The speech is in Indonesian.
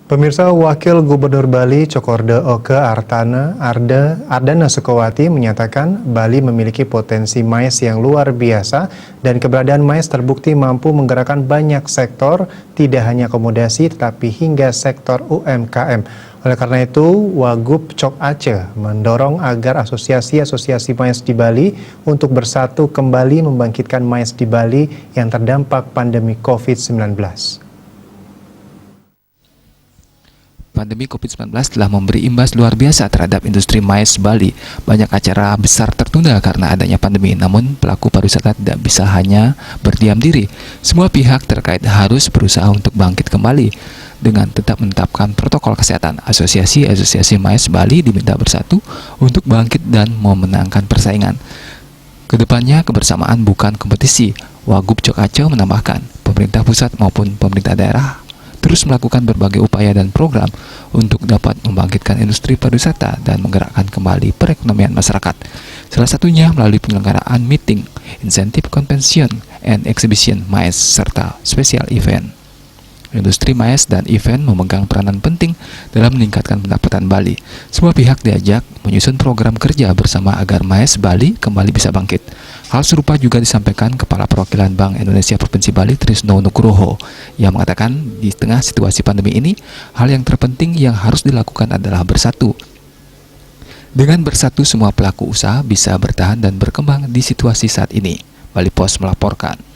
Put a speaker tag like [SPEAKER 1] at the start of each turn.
[SPEAKER 1] Pemirsa, Wakil Gubernur Bali Cokorda Oke Ardana Sukowati menyatakan Bali memiliki potensi mais yang luar biasa dan keberadaan mais terbukti mampu menggerakkan banyak sektor, tidak hanya akomodasi tetapi hingga sektor UMKM. Oleh karena itu, Wagub Cok Aceh mendorong agar asosiasi-asosiasi mais di Bali untuk bersatu kembali membangkitkan mais di Bali yang terdampak pandemi COVID-19.
[SPEAKER 2] Pandemi COVID-19 telah memberi imbas luar biasa terhadap industri mais Bali. Banyak acara besar tertunda karena adanya pandemi, namun pelaku pariwisata tidak bisa hanya berdiam diri. Semua pihak terkait harus berusaha untuk bangkit kembali dengan tetap menetapkan protokol kesehatan. Asosiasi-asosiasi mais Bali diminta bersatu untuk bangkit dan memenangkan persaingan. Kedepannya kebersamaan bukan kompetisi. Wagub Cok Aceh menambahkan, pemerintah pusat maupun pemerintah daerah terus melakukan berbagai upaya dan program untuk dapat membangkitkan industri pariwisata dan menggerakkan kembali perekonomian masyarakat. Salah satunya melalui penyelenggaraan meeting, insentif convention and exhibition mais, serta special event. Industri mais dan event memegang peranan penting dalam meningkatkan pendapatan Bali. Semua pihak diajak menyusun program kerja bersama agar mais Bali kembali bisa bangkit. Hal serupa juga disampaikan Kepala Perwakilan Bank Indonesia Provinsi Bali Trisno Nugroho yang mengatakan di tengah situasi pandemi ini, hal yang terpenting yang harus dilakukan adalah bersatu. Dengan bersatu, semua pelaku usaha bisa bertahan dan berkembang di situasi saat ini. Bali Post melaporkan.